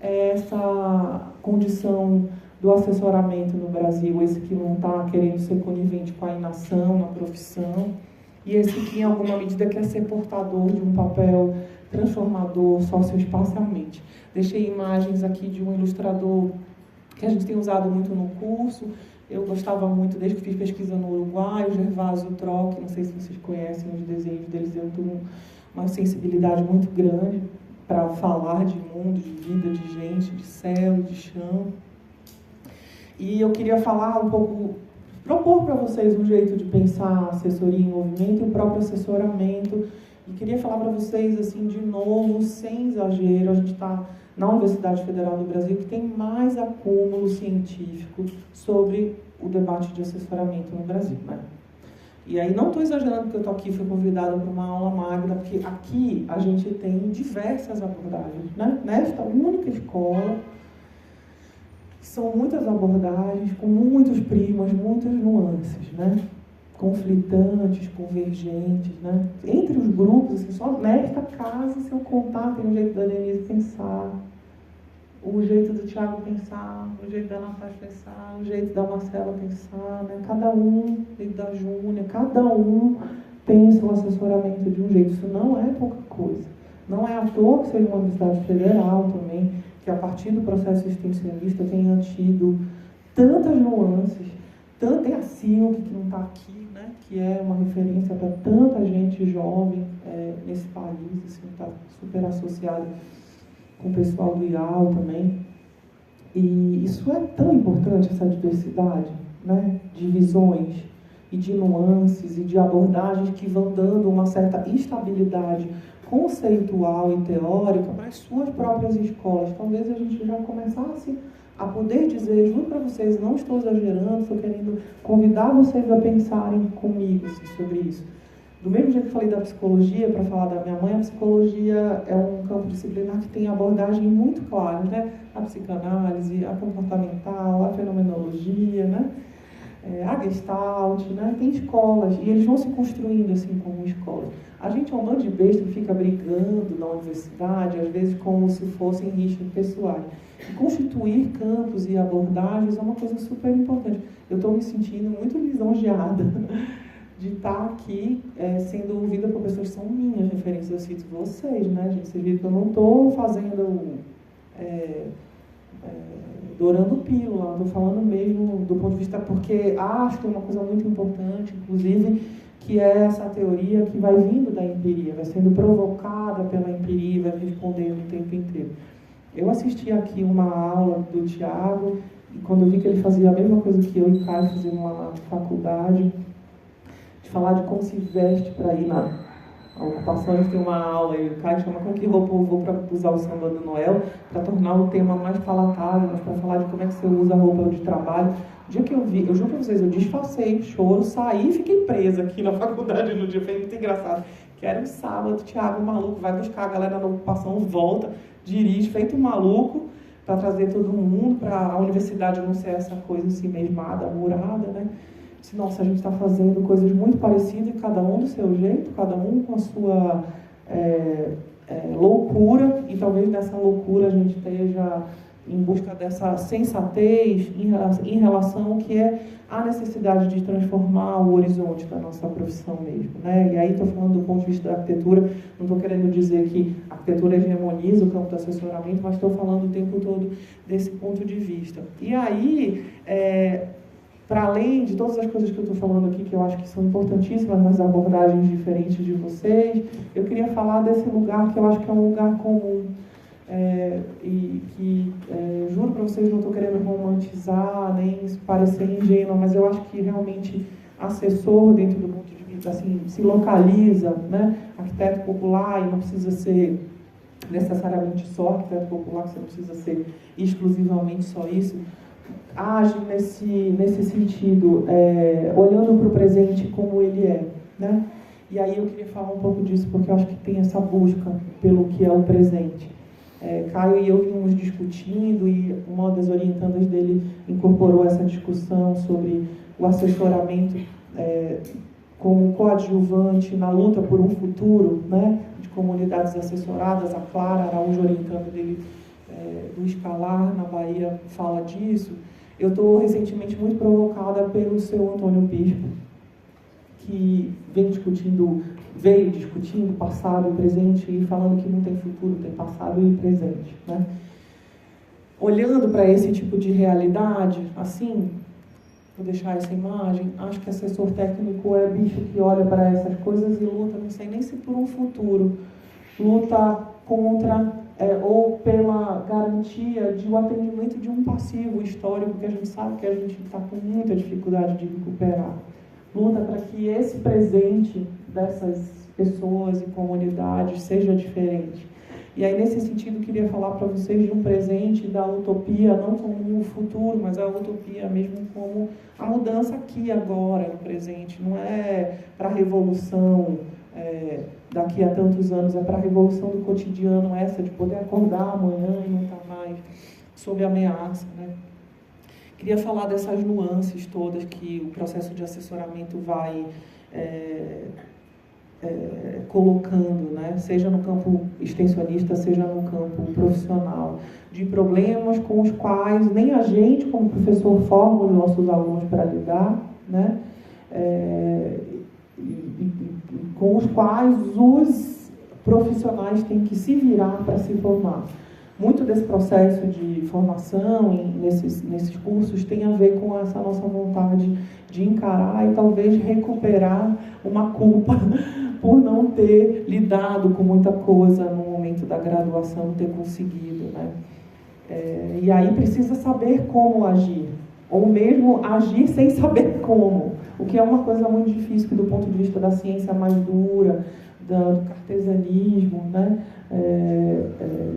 é essa condição do assessoramento no Brasil, esse que não está querendo ser conivente com a inação na profissão, e esse que, em alguma medida, quer ser portador de um papel transformador socioespacialmente. Deixei imagens aqui de um ilustrador que a gente tem usado muito no curso. Eu gostava muito, desde que fiz pesquisa no Uruguai, o Gervásio Troc, não sei se vocês conhecem os desenhos deles, eu tenho uma sensibilidade muito grande para falar de mundo, de vida, de gente, de céu, de chão. E eu queria falar um pouco, propor para vocês um jeito de pensar a assessoria em movimento e o próprio assessoramento. E queria falar para vocês, assim, de novo, sem exagero, a gente está na Universidade Federal do Brasil, que tem mais acúmulo científico sobre o debate de assessoramento no Brasil, né? E aí não estou exagerando porque eu estou aqui, fui convidada para uma aula magna, porque aqui a gente tem diversas abordagens, né? Nesta única escola, são muitas abordagens, com muitos prismas, muitas nuances, né? Conflitantes, convergentes, né? Entre os grupos, assim, só nesta casa, se eu contar, tem o jeito da Denise pensar, o jeito do Thiago pensar, o jeito da Natasha pensar, o jeito da Marcela pensar, né? Cada um, o jeito da Júnia, cada um tem o seu assessoramento de um jeito. Isso não é pouca coisa. Não é à toa que seja uma universidade federal também, que a partir do processo extensionista tenha tido tantas nuances, tem a Silk, que não está aqui, né, que é uma referência para tanta gente jovem nesse país, assim, está super associada com o pessoal do IAL também. E isso é tão importante, essa diversidade, né, de visões e de nuances e de abordagens que vão dando uma certa estabilidade conceitual e teórica para as suas próprias escolas. Talvez a gente já começasse a poder dizer, juro para vocês, não estou exagerando, estou querendo convidar vocês a pensarem comigo, assim, sobre isso. Do mesmo jeito que falei da psicologia, para falar da minha mãe, a psicologia é um campo disciplinar que tem abordagens muito claras, né? A psicanálise, a comportamental, a fenomenologia, né? A Gestalt, né? Tem escolas, e eles vão se construindo assim como escolas. A gente é um bando de besta que fica brigando na universidade, às vezes como se fossem rixas pessoais. E constituir campos e abordagens é uma coisa super importante. Eu estou me sentindo muito lisonjeada de estar aqui sendo ouvida por pessoas que são minhas referências. Eu cito vocês, né, gente? Vocês viram que eu não estou fazendo... dourando pílula, estou falando mesmo do ponto de vista, porque acho que é uma coisa muito importante, inclusive, que é essa teoria que vai vindo da empiria, vai sendo provocada pela empiria, vai respondendo o tempo inteiro. Eu assisti aqui uma aula do Thiago, e quando eu vi que ele fazia a mesma coisa que eu e Caio fazíamos lá na faculdade, de falar de como se veste para ir a ocupação. A gente tem uma aula, e o Caio chama Com Que Roupa Eu Vou, para usar o samba do Noel, para tornar o tema mais palatável, mas para falar de como é que você usa a roupa de trabalho. O dia que eu vi, eu juro para vocês, eu disfarcei, choro, saí e fiquei presa aqui na faculdade no dia. Foi muito engraçado. Que era um sábado, o Thiago, maluco, vai buscar a galera na ocupação, volta, dirige, feito um maluco, para trazer todo mundo, para a universidade não ser essa coisa assim, mesmada, murada, né? Disse, nossa, a gente está fazendo coisas muito parecidas, cada um do seu jeito, cada um com a sua loucura, e talvez nessa loucura a gente esteja em busca dessa sensatez em relação ao que é a necessidade de transformar o horizonte da nossa profissão mesmo, né? E aí estou falando do ponto de vista da arquitetura, não estou querendo dizer que a arquitetura hegemoniza o campo do assessoramento, mas estou falando o tempo todo desse ponto de vista. E aí, para além de todas as coisas que eu estou falando aqui, que eu acho que são importantíssimas nas abordagens diferentes de vocês, eu queria falar desse lugar que eu acho que é um lugar comum, e que, juro para vocês, não estou querendo romantizar, nem parecer ingênua, mas eu acho que realmente assessor, dentro do ponto de vista, assim, se localiza, né? Arquiteto popular, e não precisa ser necessariamente só arquiteto popular, você não precisa ser exclusivamente só isso, age nesse sentido, olhando para o presente como ele é, né? E aí eu queria falar um pouco disso, porque eu acho que tem essa busca pelo que é o presente. Caio e eu vimos discutindo, e uma das orientandas dele incorporou essa discussão sobre o assessoramento como coadjuvante na luta por um futuro, né, de comunidades assessoradas. A Clara Araújo, orientando dele do Escalar, na Bahia, fala disso. Eu estou recentemente muito provocada pelo seu Antônio Bispo, que veio discutindo passado e presente, e falando que não tem futuro, tem passado e presente, né? Olhando para esse tipo de realidade, assim, vou deixar essa imagem, acho que assessor técnico é bicho que olha para essas coisas e luta, não sei nem se por um futuro, luta contra ou pela garantia de o atendimento de um passivo histórico que a gente sabe que a gente está com muita dificuldade de recuperar. Luta para que esse presente dessas pessoas e comunidades seja diferente. E aí, nesse sentido, queria falar para vocês de um presente da utopia, não como um futuro, mas a utopia mesmo como a mudança aqui, agora, no presente. Não é para a revolução daqui a tantos anos, é para a revolução do cotidiano, essa de poder acordar amanhã e não estar mais sob ameaça, né? Queria falar dessas nuances todas que o processo de assessoramento vai colocando, né? Seja no campo extensionista, seja no campo profissional, de problemas com os quais nem a gente, como professor, forma os nossos alunos para lidar, né? Com os quais os profissionais têm que se virar para se formar. Muito desse processo de formação nesses cursos tem a ver com essa nossa vontade de encarar e talvez recuperar uma culpa por não ter lidado com muita coisa no momento da graduação, não ter conseguido, né? E aí precisa saber como agir, ou mesmo agir sem saber como, o que é uma coisa muito difícil do ponto de vista da ciência mais dura, do cartesianismo, né?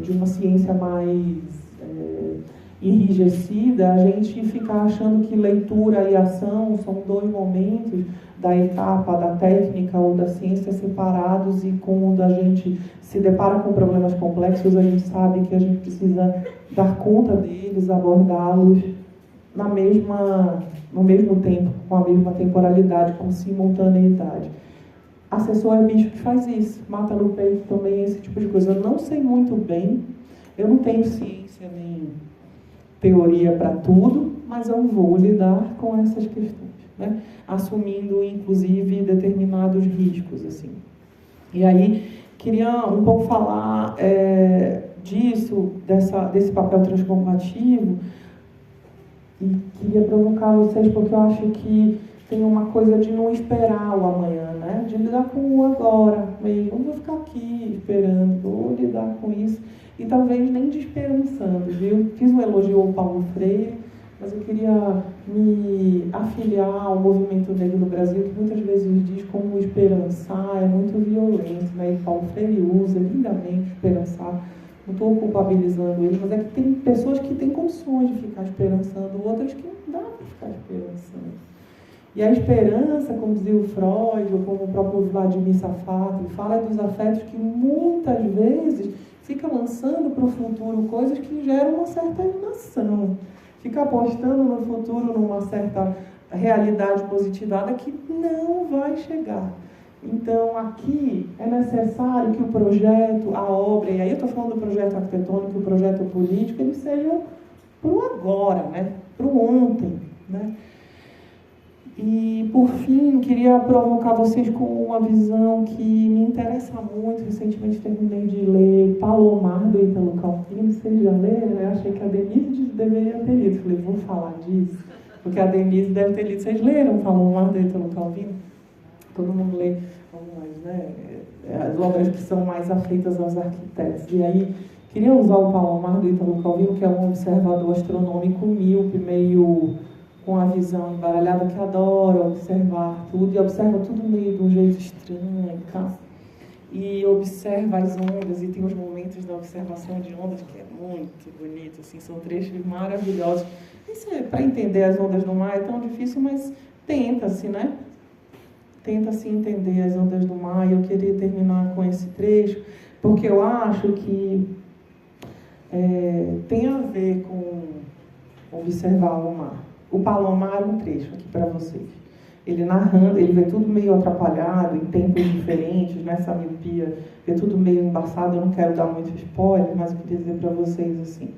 De uma ciência mais enrijecida, a gente fica achando que leitura e ação são dois momentos da etapa da técnica ou da ciência separados, e quando a gente se depara com problemas complexos, a gente sabe que a gente precisa dar conta deles, abordá-los no mesmo tempo, com a mesma temporalidade, com simultaneidade. Assessor é bicho que faz isso, mata no peito também, esse tipo de coisa. Eu não sei muito bem, eu não tenho ciência nem teoria para tudo, mas eu vou lidar com essas questões, né? Assumindo, inclusive, determinados riscos, assim. E aí, queria um pouco falar disso, desse papel transformativo, e queria provocar vocês, porque eu acho que tem uma coisa de não esperar o amanhã, né? De lidar com o agora mesmo. Não vou ficar aqui esperando, vou lidar com isso. E talvez nem desesperançando, viu? Fiz um elogio ao Paulo Freire, mas eu queria me afiliar ao movimento negro no Brasil, que muitas vezes diz como esperançar é muito violento, né? E Paulo Freire usa lindamente esperançar. Não estou culpabilizando ele, mas é que tem pessoas que têm condições de ficar esperançando, outras que não dá para ficar esperançando. E a esperança, como dizia o Freud, ou como o próprio Vladimir Safatli, fala dos afetos que muitas vezes fica lançando para o futuro coisas que geram uma certa alienação. Fica apostando no futuro numa certa realidade positivada que não vai chegar. Então, aqui é necessário que o projeto, a obra, e aí eu estou falando do projeto arquitetônico, do projeto político, eles sejam para o agora, né? Para o ontem, né? E, por fim, queria provocar vocês com uma visão que me interessa muito. Recentemente terminei de ler Palomar, do Ítalo Calvino. Vocês já leram? Eu achei que a Denise deveria ter lido. Falei, vou falar disso, porque a Denise deve ter lido. Vocês leram Palomar, do Ítalo Calvino? Todo mundo lê, né? As obras que são mais afeitas aos arquitetos. E aí, queria usar o Palomar, do Ítalo Calvino, que é um observador astronômico míope, meio com a visão embaralhada, que adora observar tudo, e observa tudo meio de um jeito estranho, tá? E observa as ondas, e tem os momentos da observação de ondas que é muito bonito, assim, são trechos maravilhosos. Isso para entender as ondas do mar é tão difícil, mas tenta-se, né? Tenta-se entender as ondas do mar, e eu queria terminar com esse trecho, porque eu acho que tem a ver com observar o mar. O Palomar é um trecho aqui para vocês. Ele narrando, ele vê tudo meio atrapalhado, em tempos diferentes, nessa miopia, vê tudo meio embaçado. Eu não quero dar muito spoiler, mas eu queria dizer para vocês assim.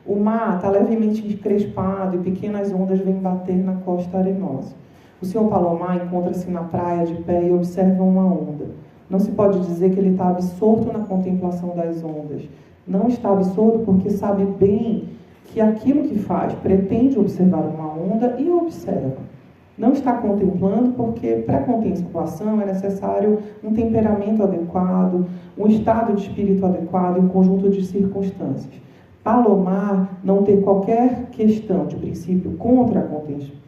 O mar está levemente encrespado e pequenas ondas vêm bater na costa arenosa. O senhor Palomar encontra-se na praia de pé e observa uma onda. Não se pode dizer que ele está absorto na contemplação das ondas. Não está absorto porque sabe bem que aquilo que faz pretende observar uma onda e observa. Não está contemplando porque para a contemplação é necessário um temperamento adequado, um estado de espírito adequado e um conjunto de circunstâncias. Palomar não ter qualquer questão de princípio contra a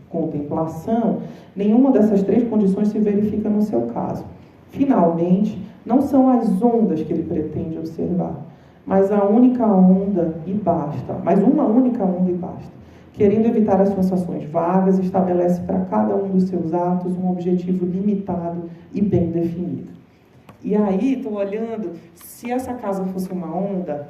contemplação, nenhuma dessas três condições se verifica no seu caso. Finalmente, não são as ondas que ele pretende observar, mas a única onda e basta. Mas uma única onda e basta. Querendo evitar as sensações vagas, estabelece para cada um dos seus atos um objetivo limitado e bem definido. E aí, estou olhando, se essa casa fosse uma onda,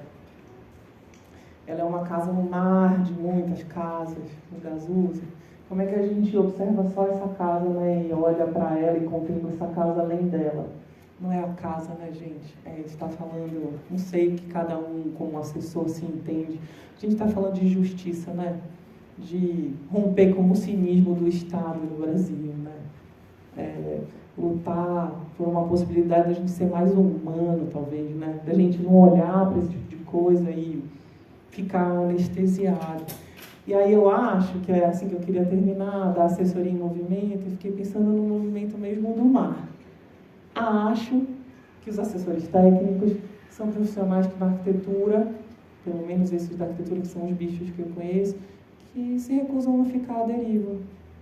ela é uma casa no mar de muitas casas, no Gazusa. Como é que a gente observa só essa casa, né, e olha para ela e contempla essa casa além dela? Não é a casa, né, gente? A gente está falando, não sei que cada um, como assessor, se entende. A gente está falando de justiça, né? De romper com o cinismo do Estado no Brasil, né? Lutar por uma possibilidade de a gente ser mais humano, talvez, né? Da gente não olhar para esse tipo de coisa e ficar anestesiado. E aí eu acho que é assim que eu queria terminar, da assessoria em movimento, e fiquei pensando no movimento mesmo do mar. Acho que os assessores técnicos são profissionais que na arquitetura, pelo menos esses da arquitetura que são os bichos que eu conheço, que se recusam a ficar à deriva.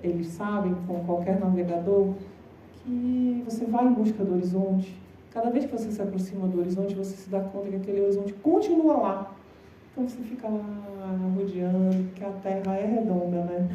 Eles sabem, como qualquer navegador, que você vai em busca do horizonte. Cada vez que você se aproxima do horizonte, você se dá conta que aquele horizonte continua lá. Então você fica lá rodeando, porque a Terra é redonda, né?